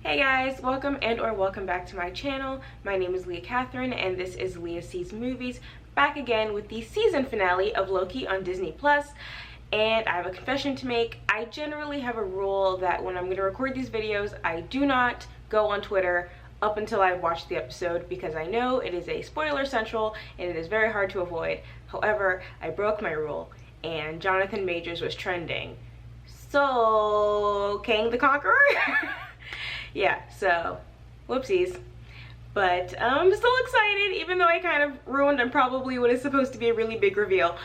Hey guys, welcome and/or welcome back to my channel. My name is Leah Catherine and this is Leah Sees Movies, back again with the season finale of Loki on Disney+. And I have a confession to make. I generally have a rule that when I'm going to record these videos, I do not go on Twitter up until I've watched the episode because I know it is a spoiler central and it is very hard to avoid. However, I broke my rule and Jonathan Majors was trending. So, Kang the Conqueror? Yeah, so whoopsies. But I'm still excited, even though I kind of ruined and probably what is supposed to be a really big reveal.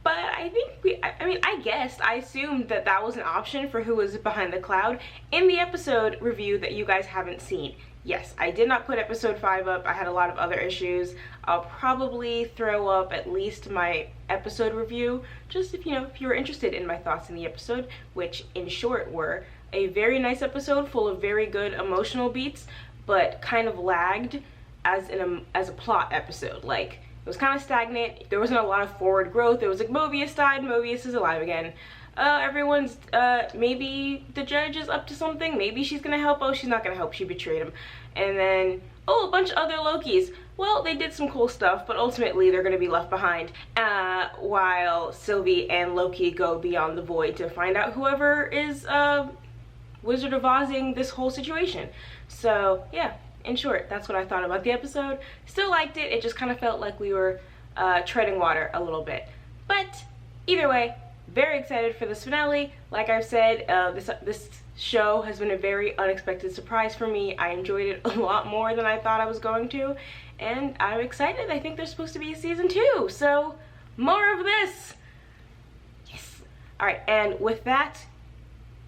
But I think I assumed that that was an option for who was behind the cloud in the episode review that you guys haven't seen. Yes, I did not put episode 5 up. I had a lot of other issues. I'll probably throw up at least my episode review, just if you were interested in my thoughts in the episode, which in short were a very nice episode full of very good emotional beats, but kind of lagged as a plot episode. Like, it was kind of stagnant. There wasn't a lot of forward growth. It was like Mobius died, Mobius is alive again. Everyone's maybe the judge is up to something, maybe she's gonna help. Oh, she's not gonna help, she betrayed him. And then, oh, a bunch of other Lokis. Well, they did some cool stuff, but ultimately they're gonna be left behind while Sylvie and Loki go beyond the void to find out whoever is Wizard of Ozing this whole situation. So yeah, in short, that's what I thought about the episode. Still liked it. It just kind of felt like we were treading water a little bit. But either way, very excited for this finale. Like I've said, this show has been a very unexpected surprise for me. I enjoyed it a lot more than I thought I was going to, and I'm excited. I think there's supposed to be a season 2, so more of this. Yes. All right, and with that,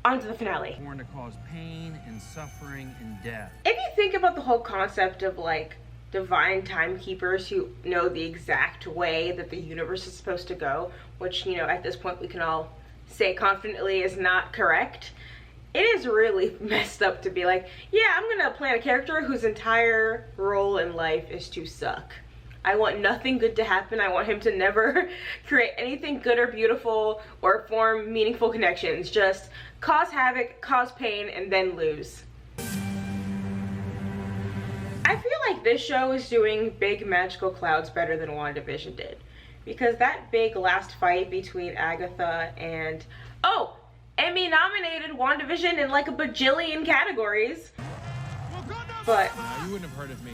on to the finale. Born to cause pain and suffering and death. If you think about the whole concept of like divine timekeepers who know the exact way that the universe is supposed to go, which at this point we can all say confidently is not correct, it is really messed up to be like, yeah, I'm gonna plant a character whose entire role in life is to suck. I want nothing good to happen. I want him to never create anything good or beautiful or form meaningful connections. Just cause havoc, cause pain, and then lose. I feel like this show is doing big magical clouds better than WandaVision did. Because that big last fight between Agatha and, oh, Emmy nominated WandaVision in like a bajillion categories. But You wouldn't have heard of me.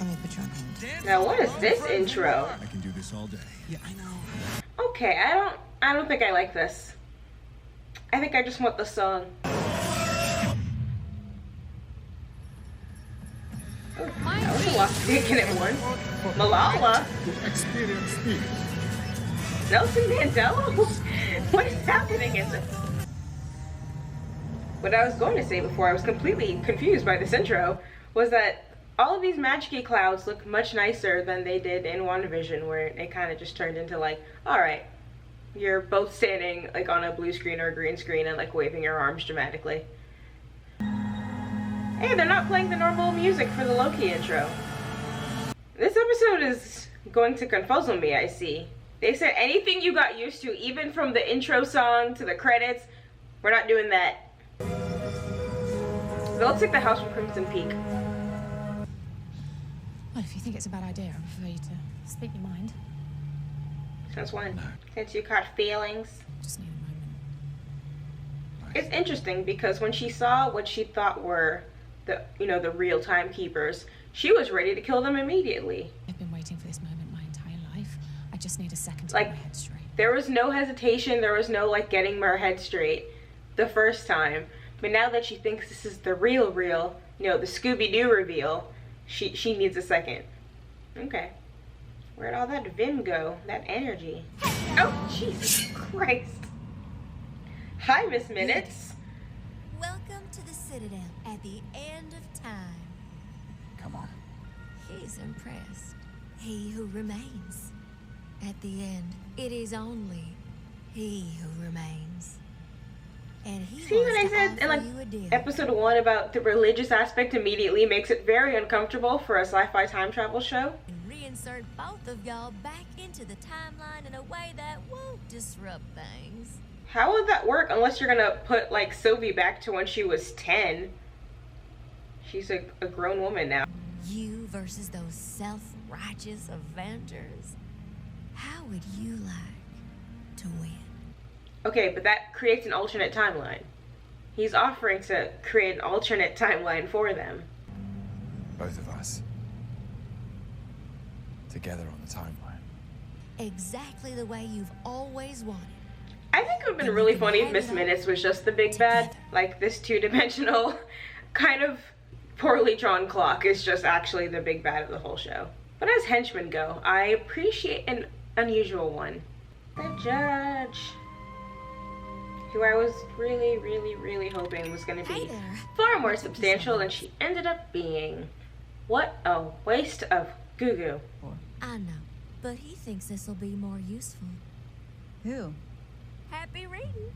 now what is this intro? I can do this all day. Yeah, I know. Okay, I don't think I like this. I think I just want the song. Oh, that was a lot to take in at once. Malala? Nelson Mandela? What is happening in this? What I was going to say before I was completely confused by this intro was that all of these magic-y clouds look much nicer than they did in WandaVision, where it kind of just turned into like, alright, you're both standing like on a blue screen or a green screen and like waving your arms dramatically. Hey, they're not playing the normal music for the Loki intro. This episode is going to confuzzle me, I see. They said anything you got used to, even from the intro song to the credits, we're not doing that. So let's take the house from Crimson Peak. Well, if you think it's a bad idea, I prefer you to speak your mind. Since when? Since you caught feelings? Just need a moment. It's interesting because when she saw what she thought were the real timekeepers, she was ready to kill them immediately. I've been waiting for this moment my entire life. I just need a second to Like, get my head straight. there was no hesitation, there was no like getting her head straight the first time. But now that she thinks this is the real, the Scooby-Doo reveal, she needs a second. Okay. Where'd all that vim go? That energy. Oh, Jesus Christ. Hi, Miss Minutes. Welcome to the Citadel at the end of time. Come on. He's impressed. He who remains. At the end, it is only he who remains. And he See what I wants to said in offer you a like deal. episode 1 about the religious aspect immediately makes it very uncomfortable for a sci-fi time travel show? And reinsert both of y'all back into the timeline in a way that won't disrupt things. How would that work unless you're gonna put like Sylvie back to when she was 10? She's a grown woman now. You versus those self-righteous Avengers. How would you like to win? Okay, but that creates an alternate timeline. He's offering to create an alternate timeline for them. Both of us. Together on the timeline. Exactly the way you've always wanted. I think it would have been really funny if Miss Minutes was just the big bad. Like, this two-dimensional kind of poorly drawn clock is just actually the big bad of the whole show. But as henchmen go, I appreciate an unusual one. The judge. Who I was really hoping was going to be far more substantial than she ended up being. What a waste of goo-goo. I know, but he thinks this will be more useful. Who? Happy reading.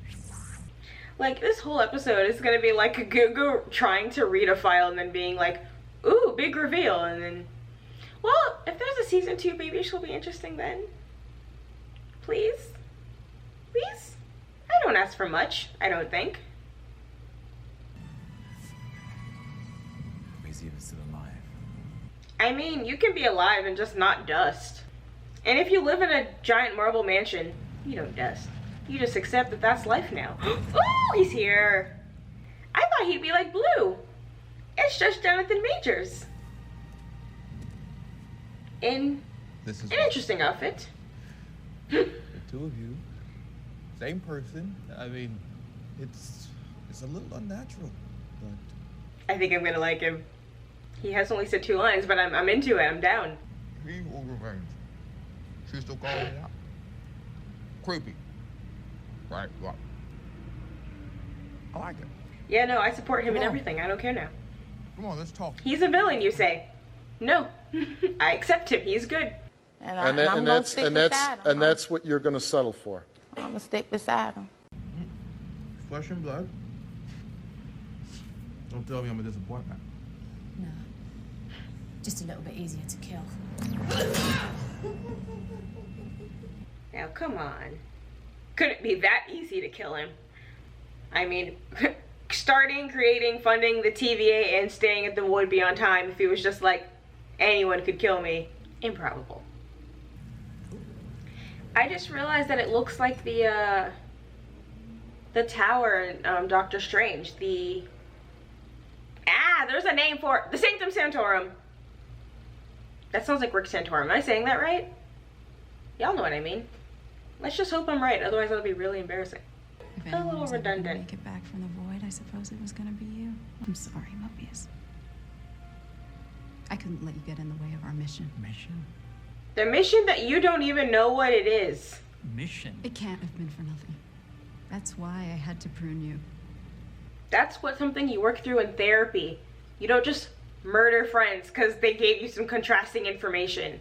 Like, this whole episode is gonna be like a goo-goo trying to read a file and then being like, ooh, big reveal, and then, well, if there's a season 2, maybe she'll be interesting then. Please? Please? I don't ask for much, I don't think. He's even still alive. I mean, you can be alive and just not dust. And if you live in a giant marble mansion, you don't dust. You just accept that that's life now. Oh, he's here. I thought he'd be like Blue. It's just Jonathan Majors. In an interesting outfit. The two of you, same person. I mean, it's a little unnatural, but I think I'm gonna like him. He has only said 2 lines, but I'm into it. I'm down. he will revenge. She's still calling it out. Creepy. Right. I like it. Yeah, no, I support him in everything. I don't care now. Come on, let's talk. He's a villain, you say? No, I accept him. He's good. And that's what you're going to settle for. I'm gonna stick beside him. Flesh and blood. Don't tell me I'm a disappointment. No. Just a little bit easier to kill. Now, come on. Couldn't be that easy to kill him. I mean, starting, creating, funding the TVA, and staying at the Void Beyond Time, if he was just like, anyone could kill me, improbable. I just realized that it looks like the tower in Doctor Strange. There's a name for it. The Sanctum Sanctorum. That sounds like Rick Santorum. Am I saying that right? Y'all know what I mean. Let's just hope I'm right, otherwise that'll be really embarrassing. If A little redundant. Make it back from the void, I suppose it was gonna be you. I'm sorry, Mobius. I couldn't let you get in the way of our mission. Mission? The mission that you don't even know what it is. Mission? It can't have been for nothing. That's why I had to prune you. That's something you work through in therapy. You don't just murder friends because they gave you some contrasting information.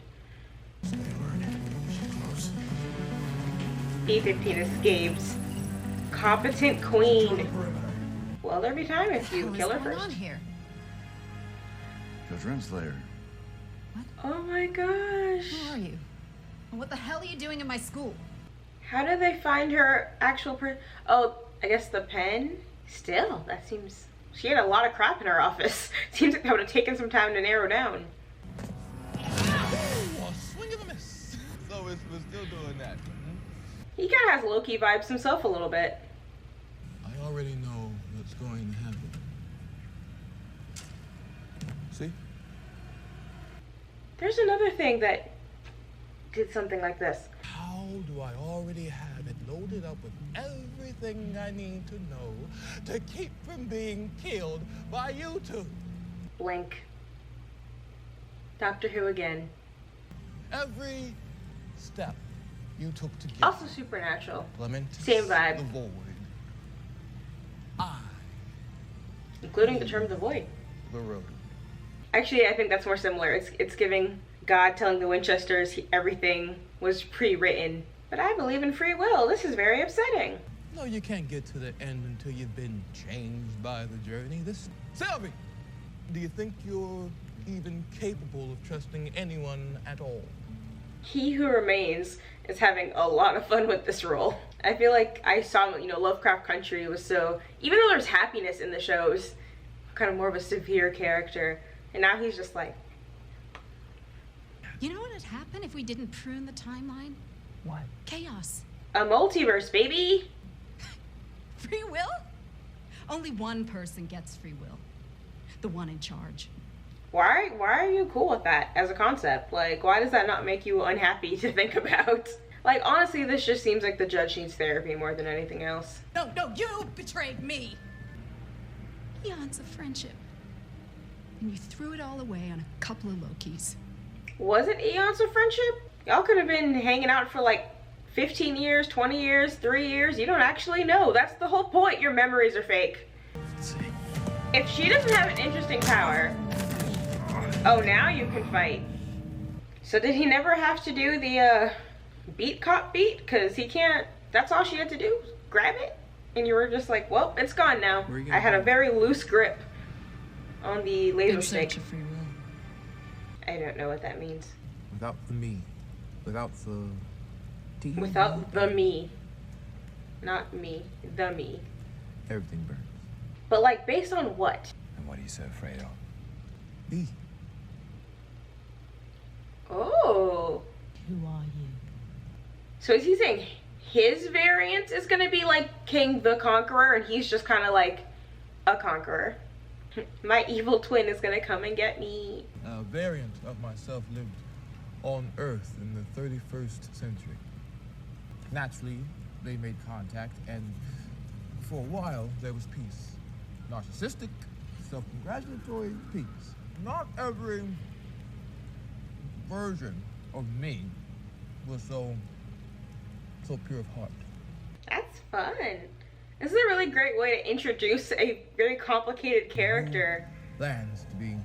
B-15 escapes. Competent queen. Well, there'll be time if you kill her first. Here? Judge Renslayer. Oh my gosh. Who are you? And what the hell are you doing in my school? How did they find her actual Oh, I guess the pen? Still, that seems... She had a lot of crap in her office. Seems like that would have taken some time to narrow down. Oh, swing of a miss. So we're still doing that. He kind of has Loki vibes himself a little bit. I already know what's going to happen. See? There's another thing that did something like this. How do I already have it loaded up with everything I need to know to keep from being killed by you two? Blink. Doctor Who again. Every step you took to get Also supernatural. Clementis Same vibe. the void. I Including the term the void. the road. Actually, I think that's more similar. It's giving God telling the Winchesters everything was pre-written. But I believe in free will. This is very upsetting. No, you can't get to the end until you've been changed by the journey. Sylvie, do you think you're even capable of trusting anyone at all? He Who Remains is having a lot of fun with this role. I feel like I saw, Lovecraft Country was so... Even though there's happiness in the shows, kind of more of a severe character. And now he's just like... You know what would happen if we didn't prune the timeline? What? Chaos. A multiverse, baby! Free will? Only one person gets free will. The one in charge. Why are you cool with that as a concept? Like, why does that not make you unhappy to think about? Like, honestly, this just seems like the judge needs therapy more than anything else. No, you betrayed me! Eons of friendship. And you threw it all away on a couple of Lokis. Was it eons of friendship? Y'all could have been hanging out for like 15 years, 20 years, 3 years. You don't actually know. That's the whole point. Your memories are fake. Let's see. If she doesn't have an interesting power... Oh, now you can fight. So did he never have to do the beat cop beat? Because he can't... That's all she had to do? Grab it? And you were just like, well, it's gone now. I had a very loose grip on the laser stick. Free will. I don't know what that means. Without the me. Without the... T. Without the me. Not me. The me. Everything burns. But like, based on what? And what are you so afraid of? Me. Oh. Who are you? So is he saying his variant is gonna be like King the Conqueror and he's just kind of like a conqueror? My evil twin is gonna come and get me. A variant of myself lived on Earth in the 31st century. Naturally, they made contact, and for a while, there was peace. Narcissistic, self-congratulatory peace. Not every version of me was so pure of heart. That's fun. This is a really great way to introduce a very complicated character. Lands to be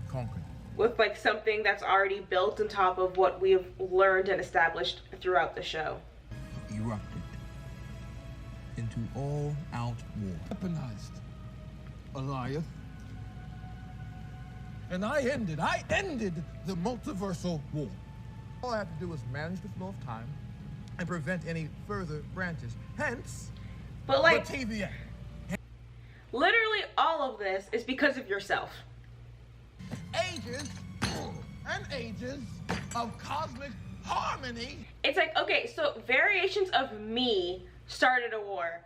conquered. With like something that's already built on top of what we've learned and established throughout the show. Erupted into all-out war. Weaponized. A liar. And I ended the multiversal war. All I have to do is manage the flow of time and prevent any further branches. Hence, but like, the TVA. Literally all of this is because of yourself. Ages and ages of cosmic harmony. It's like, okay, so variations of me started a war.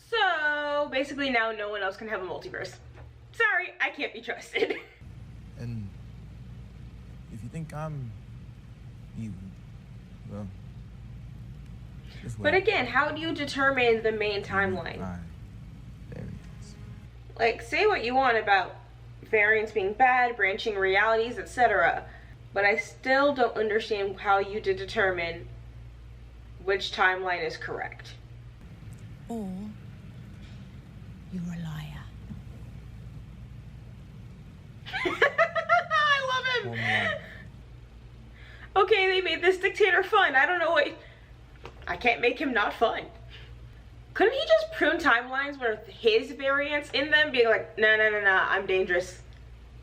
So basically now no one else can have a multiverse. Sorry, I can't be trusted. And if you think I'm evil, well, but again, how do you determine the main timeline? Variants. Like, say what you want about variants being bad, branching realities, etc. But I still don't understand how you determine which timeline is correct. Or you're a liar. I love him! Okay, they made this dictator fun. I don't know what... I can't make him not fun. Couldn't he just prune timelines with his variants in them? Being like, no, I'm dangerous.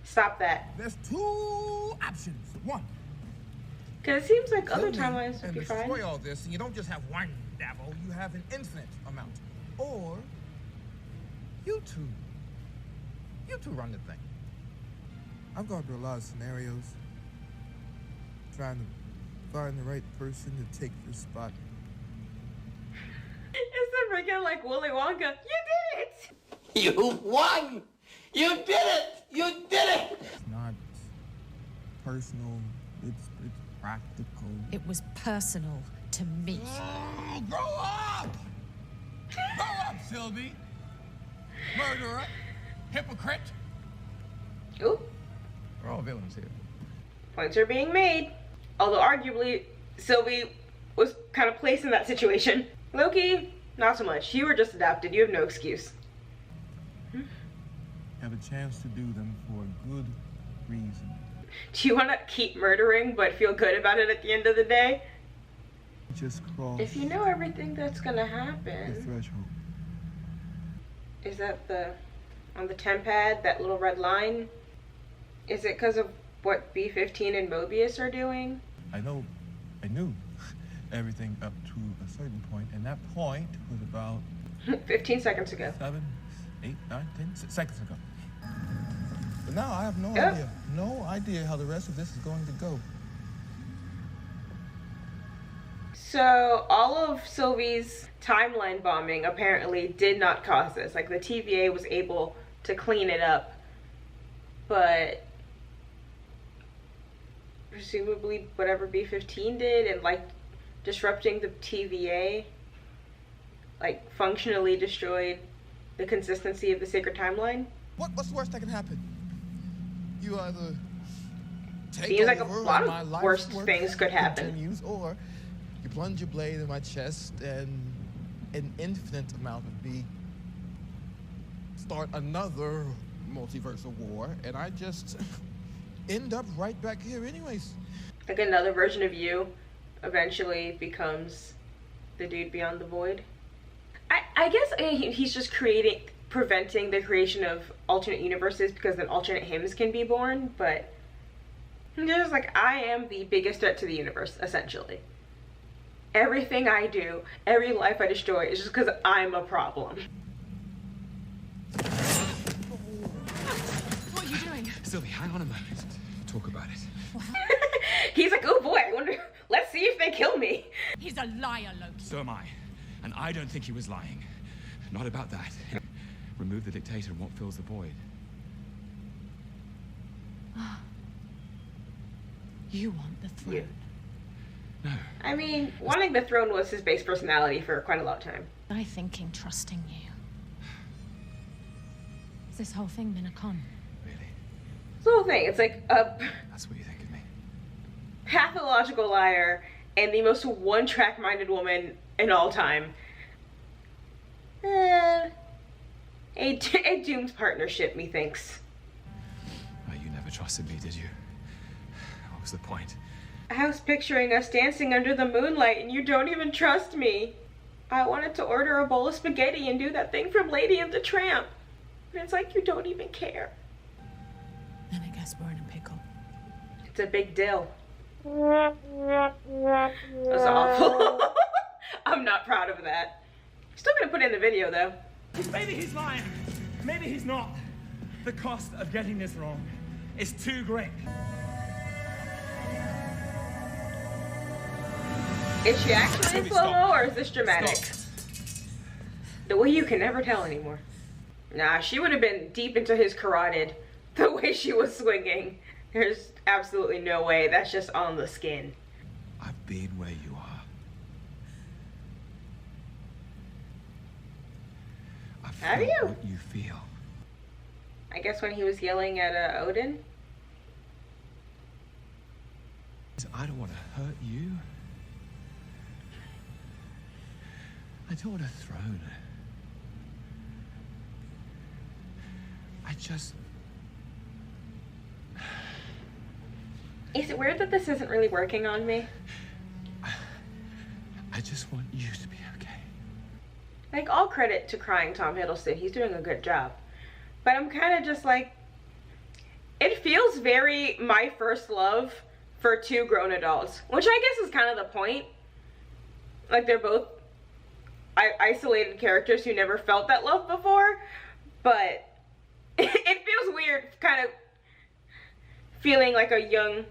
Stop that. There's two options. One. Because it seems like other timelines would be fine. And destroy all this, and you don't just have one devil, you have an infinite amount. Or, you two run the thing. I've gone through a lot of scenarios, trying to find the right person to take this spot. It's the freaking like Willy Wonka. You did it! You won! You did it! You did it! It's not personal, it's practical. It was personal to me. Oh, grow up! Grow up, Sylvie! Murderer! Hypocrite! Ooh. We're all villains here. Points are being made. Although arguably, Sylvie was kind of placed in that situation. Loki, not so much. You were just adopted. You have no excuse. Have a chance to do them for a good reason. Do you want to keep murdering but feel good about it at the end of the day? Just cross. If you know everything that's gonna the happen. threshold. Is that on the tempad, that little red line? Is it because of what B-15 and Mobius are doing? I knew everything up to a certain point, and that point was about 15 seconds ago. 7, 8, 9, 10 seconds ago. But now I have no idea how the rest of this is going to go. So all of Sylvie's timeline bombing apparently did not cause this. Like the TVA was able to clean it up, but presumably whatever B-15 did and like disrupting the TVA like functionally destroyed the consistency of the sacred timeline. What's the worst that can happen? You either take Seems like a over lot my of life's worse work things could happen. continues, or you plunge your blade in my chest and an infinite amount of me start another multiversal war, and I just end up right back here anyways. Like another version of you eventually becomes the dude beyond the void. I guess he's just preventing the creation of alternate universes because then alternate hymns can be born, but just like, I am the biggest threat to the universe, essentially. Everything I do, every life I destroy is just because I'm a problem. What are you doing? Sylvie, hang on a moment. Talk about it. He's like, oh boy, I wonder, let's see if they kill me. He's a liar, Loki. So am I. And I don't think he was lying. Not about that. Remove the dictator and what fills the void. You want the throne? No. I mean, wanting the throne was his base personality for quite a long time. I thinking trusting you. Has this whole thing been a con? Really? It's the whole thing. It's like a That's what you think of me? pathological liar and the most one-track-minded woman in all time. A doomed partnership, methinks. Oh, you never trusted me, did you? What was the point? I was picturing us dancing under the moonlight and you don't even trust me. I wanted to order a bowl of spaghetti and do that thing from Lady and the Tramp. And it's like you don't even care. Then I guess we're in a pickle. It's a big deal. That was awful. I'm not proud of that. Still gonna put it in the video though. Maybe he's lying. Maybe he's not. The cost of getting this wrong is too great. Is she actually in slow-mo or is this dramatic? The way you can never tell anymore. Nah, she would have been deep into his carotid the way she was swinging. There's absolutely no way. That's just on the skin. I've been where you are. Have you? What you feel. I guess when he was yelling at Odin. I don't want to hurt you. I don't want a throne. I just... Is it weird that this isn't really working on me? I just want you to be okay. Like, all credit to crying Tom Hiddleston. He's doing a good job. But I'm kind of just like... It feels very My First Love for two grown adults. Which I guess is kind of the point. Like, they're both isolated characters who never felt that love before. But it feels weird kind of feeling like a young,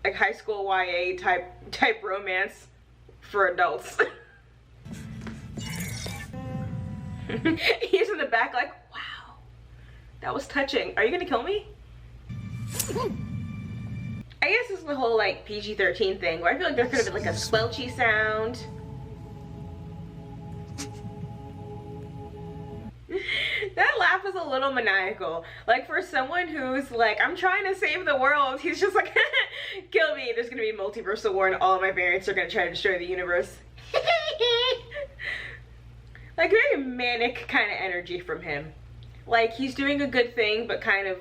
like high school YA type romance for adults. He's in the back like, wow, that was touching. Are you gonna kill me? I guess this is the whole like PG-13 thing where I feel like there could have been like a squelchy sound. That laugh is a little maniacal. Like for someone who's like, I'm trying to save the world, he's just like, kill me. There's gonna be a multiversal war and all of my variants are gonna try to destroy the universe. Like very manic kind of energy from him. Like he's doing a good thing, but kind of,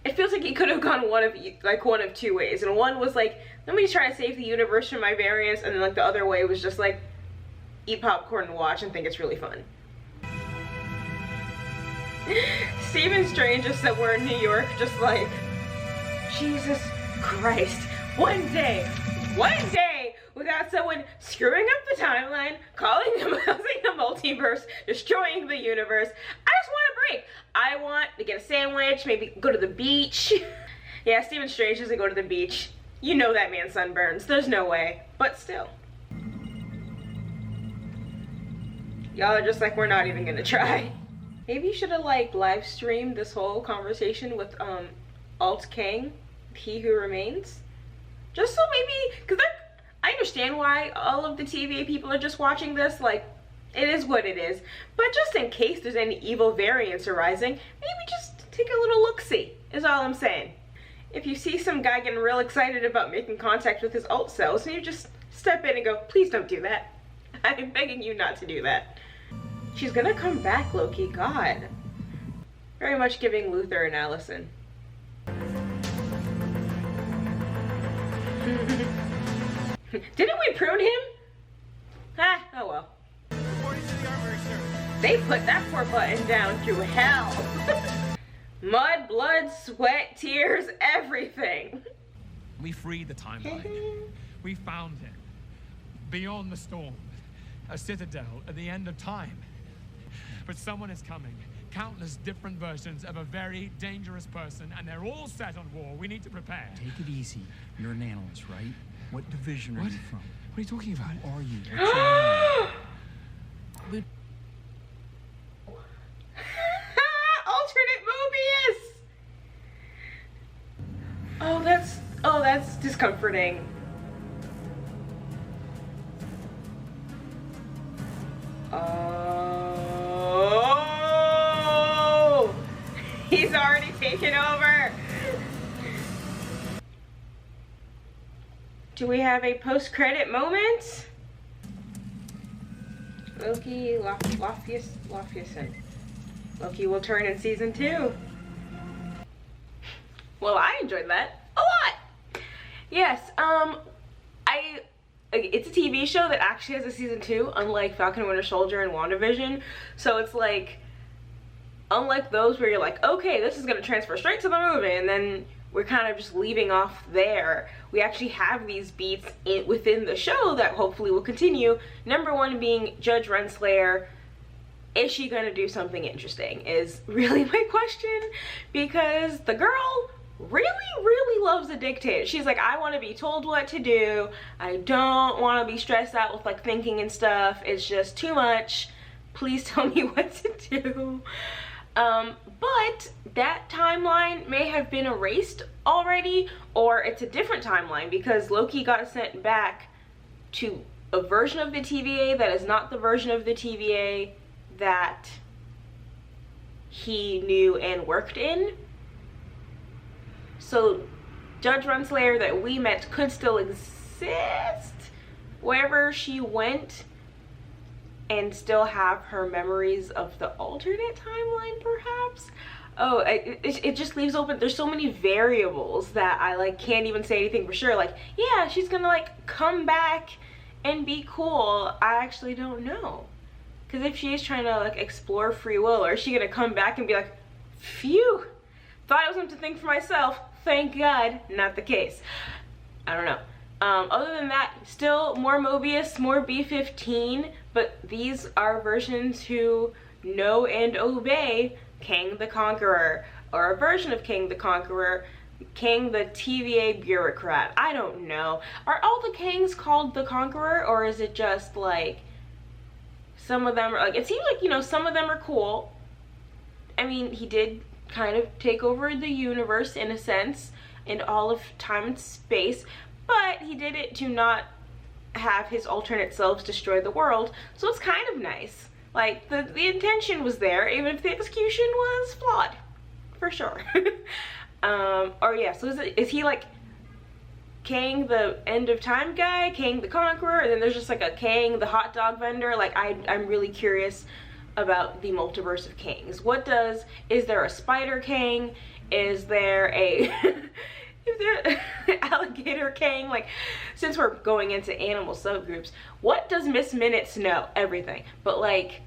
it feels like he could have gone one of two ways. And one was like, let me try to save the universe from my variants, and then like the other way was just like, eat popcorn and watch and think it's really fun. Stephen Strange is somewhere in New York just like, Jesus Christ, one day we without someone screwing up the timeline, causing a multiverse, destroying the universe. I just want a break. I want to get a sandwich, maybe go to the beach. Yeah, Stephen Strange doesn't go to the beach. You know that man sunburns. There's no way. But still. Y'all are just like, we're not even gonna try. Maybe you should have like live streamed this whole conversation with Alt Kang, He Who Remains. Just so maybe, because I understand why all of the TVA people are just watching this, like, it is what it is. But just in case there's any evil variants arising, maybe just take a little look-see, is all I'm saying. If you see some guy getting real excited about making contact with his alt cells, and you just step in and go, please don't do that. I'm begging you not to do that. She's gonna come back, Loki, God. Very much giving Luther and Allison. Didn't we prune him? Ah, oh well. They put that poor button down through hell. Mud, blood, sweat, tears, everything. We freed the timeline. We found him. Beyond the storm. A citadel at the end of time. But someone is coming. Countless different versions of a very dangerous person, and they're all set on war. We need to prepare. Take it easy. You're an analyst, right? What division are you from? What are you talking about? Who are you? What's your name? Alternate Mobius! Oh, that's discomforting. Oh, he's already taken over. Do we have a post-credit moment? Loki, Loffiusen. Loki will turn in season 2. Well, I enjoyed that a lot. Yes, it's a TV show that actually has a season 2, unlike Falcon and Winter Soldier and WandaVision. So it's like, unlike those where you're like, okay, this is gonna transfer straight to the movie, and then we're kind of just leaving off there. We actually have these beats within the show that hopefully will continue. Number one being Judge Renslayer. Is she gonna do something interesting is really my question, because the girl really loves a dictator. She's like, I want to be told what to do. I don't want to be stressed out with like thinking and stuff. It's just too much. Please tell me what to do. But that timeline may have been erased already, or it's a different timeline because Loki got sent back to a version of the TVA that is not the version of the TVA that he knew and worked in. So Judge Renslayer that we met could still exist wherever she went and still have her memories of the alternate timeline, perhaps. Oh, it just leaves open. There's so many variables that I like can't even say anything for sure. Like, yeah, she's gonna like come back and be cool. I actually don't know, because if she is trying to like explore free will, or is she gonna come back and be like, phew, thought I was going to think for myself, thank God, not the case. I don't know. Other than that, still more Mobius, more B-15, but these are versions who know and obey Kang the Conqueror, or a version of Kang the Conqueror, Kang the TVA bureaucrat. I don't know. Are all the Kangs called the Conqueror, or is it just like some of them are like, it seems like, you know, some of them are cool. I mean, he did kind of take over the universe in a sense, and all of time and space, but he did it to not have his alternate selves destroy the world, so it's kind of nice. Like, the intention was there, even if the execution was flawed, for sure. Or yeah, so is he like Kang the end of time guy, Kang the Conqueror, and then there's just like a Kang the hot dog vendor? Like, I'm really curious about the multiverse of Kangs. Is there a Spider Kang? Is there a alligator Kang? Like, since we're going into animal subgroups, what does Miss Minutes know? Everything. But like,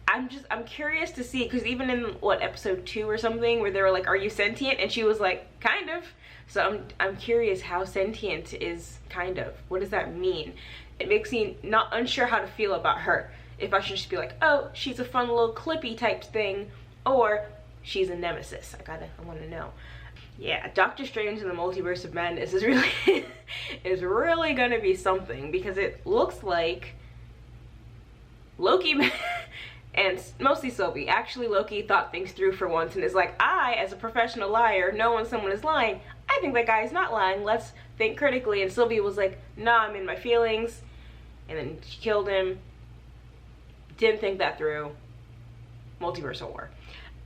I'm curious to see, because even in what, episode 2 or something, where they were like, are you sentient? And she was like, kind of. So I'm curious how sentient is kind of. What does that mean? It makes me not unsure how to feel about her. If I should just be like, oh, she's a fun little clippy type thing, or she's a nemesis. I want to know. Yeah, Doctor Strange in the Multiverse of Madness is really is really gonna be something, because it looks like Loki and mostly Sylvie. Actually, Loki thought things through for once and is like, I, as a professional liar, know when someone is lying. I think that guy is not lying. Let's think critically. And Sylvie was like, nah, I'm in my feelings. And then she killed him. Didn't think that through. Multiversal war.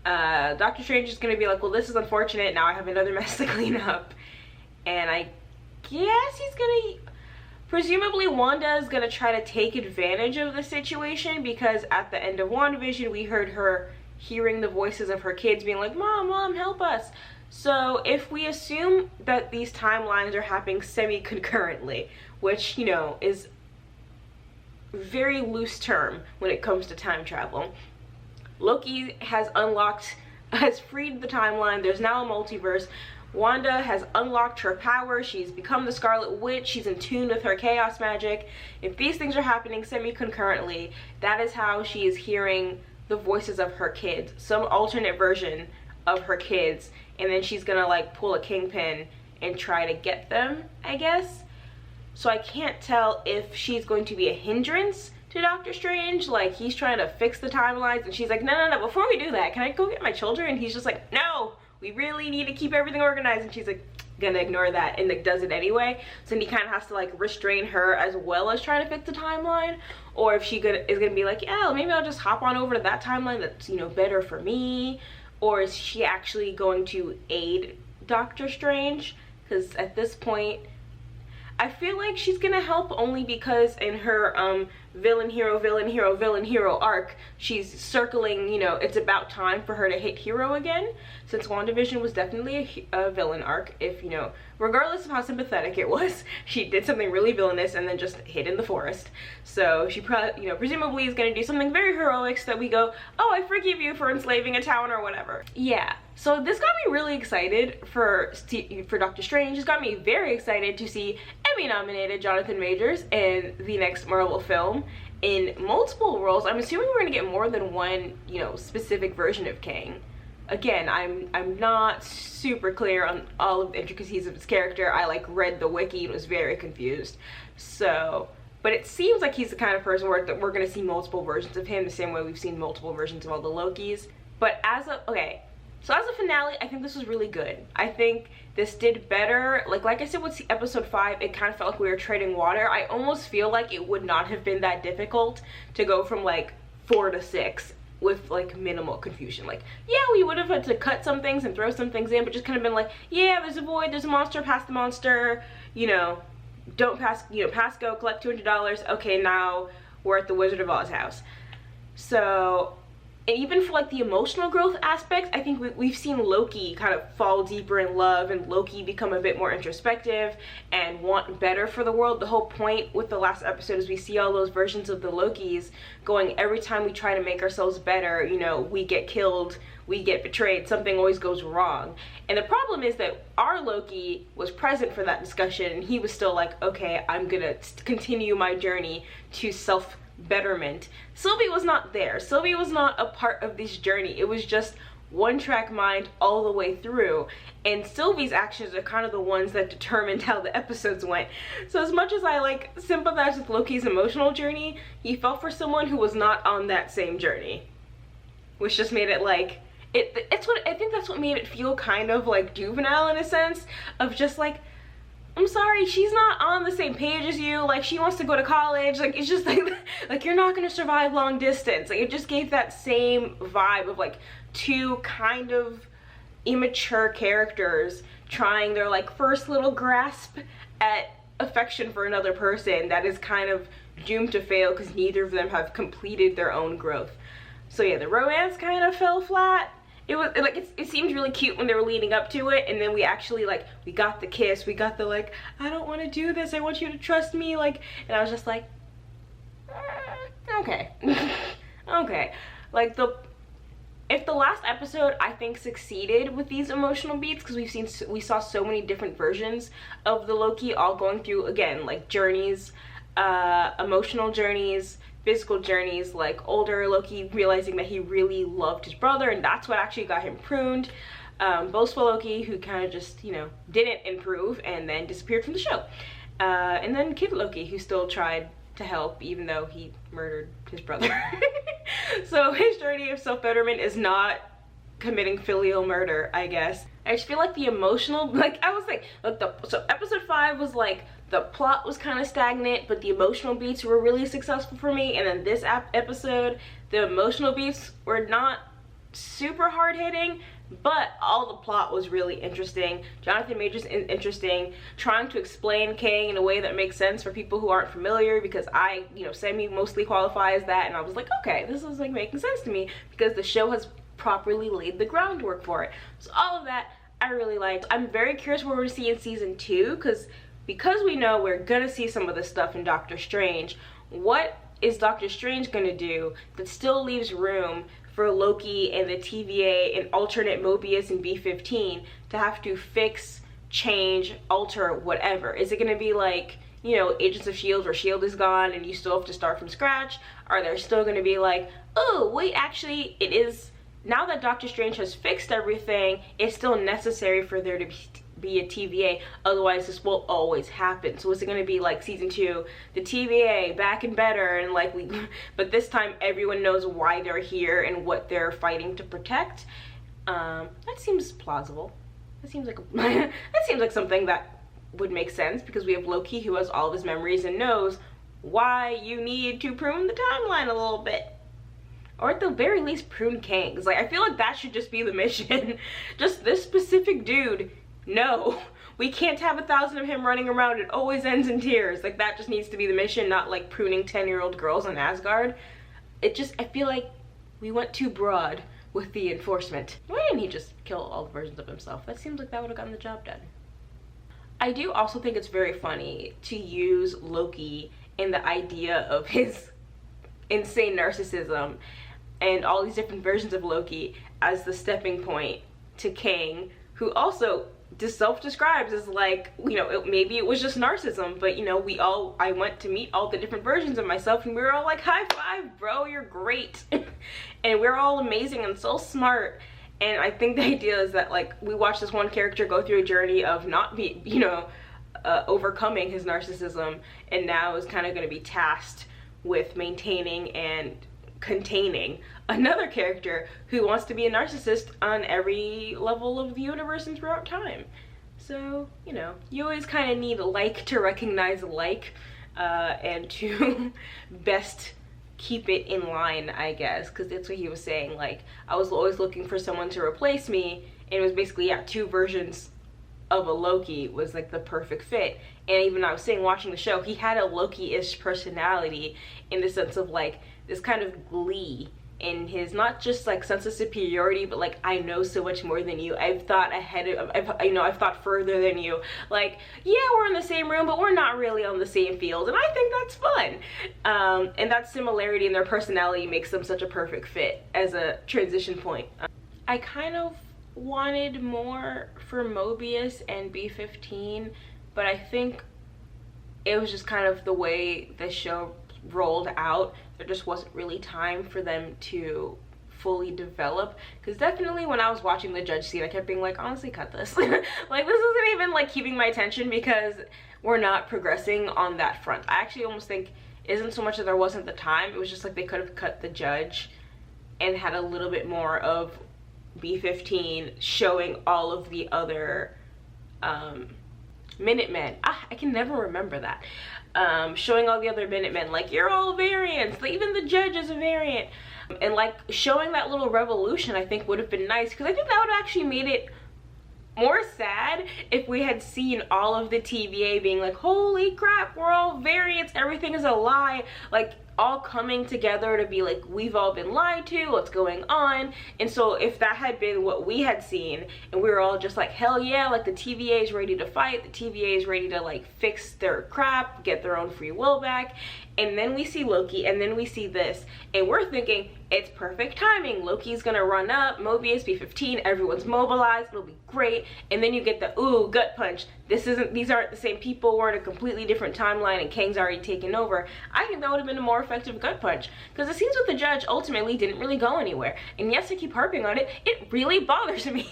Doctor Strange is going to be like, well, this is unfortunate. Now I have another mess to clean up. And I guess he's going to... Presumably, Wanda is going to try to take advantage of the situation, because at the end of WandaVision, we heard her hearing the voices of her kids being like, Mom, help us. So if we assume that these timelines are happening semi-concurrently, which, you know, is a very loose term when it comes to time travel, Loki has freed the timeline. There's now a multiverse. Wanda has unlocked her power. She's become the Scarlet Witch. She's in tune with her chaos magic. If these things are happening semi-concurrently, that is how she is hearing the voices of her kids. Some alternate version of her kids. And then she's gonna like pull a kingpin and try to get them, I guess. So I can't tell if she's going to be a hindrance to Doctor Strange. Like, he's trying to fix the timelines and she's like, no, before we do that, can I go get my children? And he's just like, no, we really need to keep everything organized. And she's like, gonna ignore that, and like does it anyway. So then he kind of has to like restrain her as well as trying to fix the timeline. Or if she is gonna be like, yeah, maybe I'll just hop on over to that timeline that's, you know, better for me. Or is she actually going to aid Doctor Strange? Because at this point, I feel like she's gonna help only because in her villain hero arc, she's circling, you know, it's about time for her to hit hero again, since WandaVision was definitely a villain arc. If, you know, regardless of how sympathetic it was, she did something really villainous and then just hid in the forest. So she probably, you know, presumably is gonna do something very heroic so that we go, oh, I forgive you for enslaving a town or whatever. Yeah. So this got me really excited for Doctor Strange. It's got me very excited to see Emmy-nominated Jonathan Majors in the next Marvel film in multiple roles. I'm assuming we're gonna get more than one, you know, specific version of Kang. Again, I'm not super clear on all of the intricacies of his character. I like read the wiki and was very confused. So, but it seems like he's the kind of person where we're gonna see multiple versions of him, the same way we've seen multiple versions of all the Lokis. But as a finale, I think this was really good. I think this did better. Like I said with episode 5, it kind of felt like we were treading water. I almost feel like it would not have been that difficult to go from like 4 to 6 with like minimal confusion. Like, yeah, we would have had to cut some things and throw some things in, but just kind of been like, yeah, there's a void, there's a monster, pass the monster, you know, don't pass, you know, pass go, collect $200. Okay, now we're at the Wizard of Oz house. So, and even for like the emotional growth aspects, I think we've seen Loki kind of fall deeper in love and Loki become a bit more introspective and want better for the world. The whole point with the last episode is we see all those versions of the Lokis going, every time we try to make ourselves better, you know, we get killed, we get betrayed, something always goes wrong. And the problem is that our Loki was present for that discussion and he was still like, okay, I'm gonna continue my journey to self-betterment. Sylvie was not there. Sylvie was not a part of this journey. It was just one-track mind all the way through. And Sylvie's actions are kind of the ones that determined how the episodes went. So as much as I like sympathize with Loki's emotional journey, he fell for someone who was not on that same journey. Which just made it like, I think that's what made it feel kind of like juvenile in a sense, of just like, I'm sorry, she's not on the same page as you, like she wants to go to college, like it's just like you're not gonna survive long distance. Like it just gave that same vibe of like two kind of immature characters trying their like first little grasp at affection for another person that is kind of doomed to fail because neither of them have completed their own growth. So yeah, the romance kind of fell flat. It was like, it seemed really cute when they were leading up to it, and then we actually like, we got the kiss, we got the like, I don't want to do this, I want you to trust me, like, and I was just like, okay. Okay. Like, if the last episode, I think, succeeded with these emotional beats, because we saw so many different versions of the Loki all going through, again, like journeys, emotional journeys, physical journeys, like older Loki realizing that he really loved his brother, and that's what actually got him pruned. Boastful Loki, who kind of just, you know, didn't improve and then disappeared from the show. And then Kid Loki, who still tried to help even though he murdered his brother. So his journey of self-betterment is not committing filial murder, I guess. I just feel like the emotional, like I was like so episode 5 was like, the plot was kind of stagnant, but the emotional beats were really successful for me. And then this episode, the emotional beats were not super hard-hitting, but all the plot was really interesting. Jonathan Majors is interesting, trying to explain Kang in a way that makes sense for people who aren't familiar, because I, you know, semi mostly qualify as that, and I was like, okay, this is like making sense to me because the show has properly laid the groundwork for it. So all of that I really liked. I'm very curious what we're gonna see in season 2, because we know we're gonna see some of this stuff in Doctor Strange. What is Doctor Strange gonna do that still leaves room for Loki and the TVA and alternate Mobius and B-15 to have to fix, change, alter, whatever? Is it gonna be like, you know, Agents of S.H.I.E.L.D. where S.H.I.E.L.D. is gone and you still have to start from scratch? Are there still gonna be like, oh wait, actually it is, now that Doctor Strange has fixed everything, it's still necessary for there to be a TVA, otherwise this will always happen? So is it going to be like season 2, the TVA back and better, and like but this time everyone knows why they're here and what they're fighting to protect? That seems plausible. That seems like that seems like something that would make sense, because we have Loki who has all of his memories and knows why you need to prune the timeline a little bit. Or at the very least prune Kang. Like, I feel like that should just be the mission. Just this specific dude, no, we can't have 1,000 of him running around. It always ends in tears. Like, that just needs to be the mission, not like pruning 10-year-old girls on Asgard. It just, I feel like we went too broad with the enforcement. Why didn't he just kill all the versions of himself? That seems like that would have gotten the job done. I do also think it's very funny to use Loki in the idea of his insane narcissism and all these different versions of Loki as the stepping point to Kang, who also self-describes as like, you know, maybe it was just narcissism, but you know, I went to meet all the different versions of myself and we were all like, high five, bro, you're great. And we're all amazing and so smart. And I think the idea is that, like, we watch this one character go through a journey of not be, you know, overcoming his narcissism, and now is kind of going to be tasked with maintaining and containing another character who wants to be a narcissist on every level of the universe and throughout time. So, you know, you always kind of need like to recognize like, and to best keep it in line, I guess, because that's what he was saying. Like, I was always looking for someone to replace me, and it was basically, yeah, 2 versions of a Loki was like the perfect fit. And even I was saying, watching the show, he had a Loki-ish personality in the sense of like this kind of glee in his, not just like sense of superiority, but like, I know so much more than you. I've thought ahead of, I've thought further than you. Like, yeah, we're in the same room, but we're not really on the same field, and I think that's fun. And that similarity in their personality makes them such a perfect fit as a transition point. I kind of wanted more for Mobius and B-15, but I think it was just kind of the way the show rolled out. There just wasn't really time for them to fully develop, because definitely when I was watching the judge scene, I kept being like, honestly, cut this. Like, this isn't even like keeping my attention, because we're not progressing on that front. I actually almost think it isn't so much that there wasn't the time, it was just like they could have cut the judge and had a little bit more of B-15 showing all of the other Minutemen. I can never remember that. Showing all the other Minutemen, like, you're all variants, like, even the judge is a variant, and like showing that little revolution, I think would have been nice, because I think that would have actually made it more sad if we had seen all of the TVA being like, holy crap, we're all variants, everything is a lie, like all coming together to be like, we've all been lied to, what's going on? And so if that had been what we had seen, and we were all just like, hell yeah, like the TVA is ready to fight, the TVA is ready to like fix their crap, get their own free will back, and then we see Loki, and then we see this, and we're thinking it's perfect timing. Loki's gonna run up, Mobius, B-15, everyone's mobilized, it'll be great. And then you get the, ooh, gut punch. These aren't the same people, we're in a completely different timeline and Kang's already taken over. I think that would have been a more effective gut punch. Because the scenes with the judge ultimately didn't really go anywhere. And yes, I keep harping on it, it really bothers me.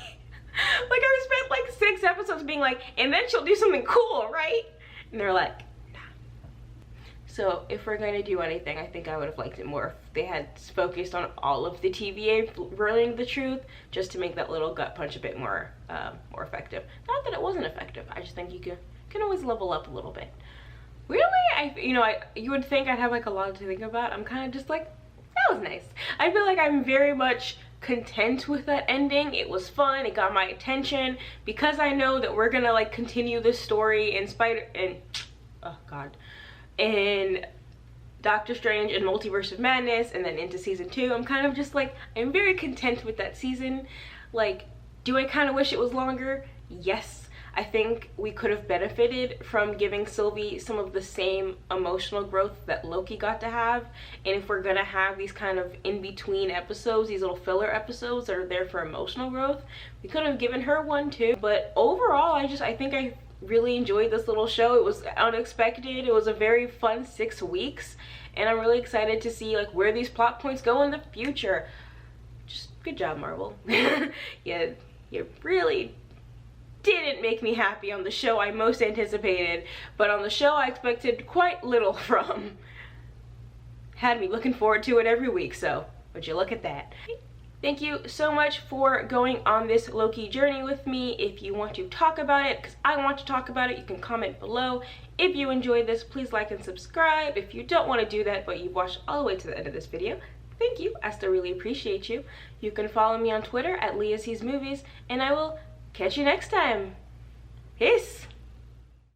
Like, I spent like 6 episodes being like, and then she'll do something cool, right? And they're like, nah. So if we're going to do anything, I think I would have liked it more if they had focused on all of the TVA learning the truth, just to make that little gut punch a bit more effective. Not that it wasn't effective, I just think you can always level up a little bit. Really, you would think I'd have like a lot to think about. I'm kind of just like, that was nice. I feel like I'm very much content with that ending. It was fun, it got my attention, because I know that we're gonna like continue this story in in Doctor Strange and Multiverse of Madness, and then into season 2. I'm kind of just like, I'm very content with that season. Like, do I kind of wish it was longer? Yes. I think we could have benefited from giving Sylvie some of the same emotional growth that Loki got to have. And if we're gonna have these kind of in-between episodes, these little filler episodes that are there for emotional growth, we could have given her one too. But overall, I think I really enjoyed this little show. It was unexpected. It was a very fun 6 weeks. And I'm really excited to see like where these plot points go in the future. Just good job, Marvel. You really didn't make me happy on the show I most anticipated, but on the show I expected quite little from. Had me looking forward to it every week, so would you look at that. Thank you so much for going on this Loki journey with me. If you want to talk about it, because I want to talk about it, you can comment below. If you enjoyed this, please like and subscribe. If you don't want to do that, but you've watched all the way to the end of this video, thank you. I still really appreciate you. You can follow me on Twitter at ANYYYways, and I will catch you next time. Peace.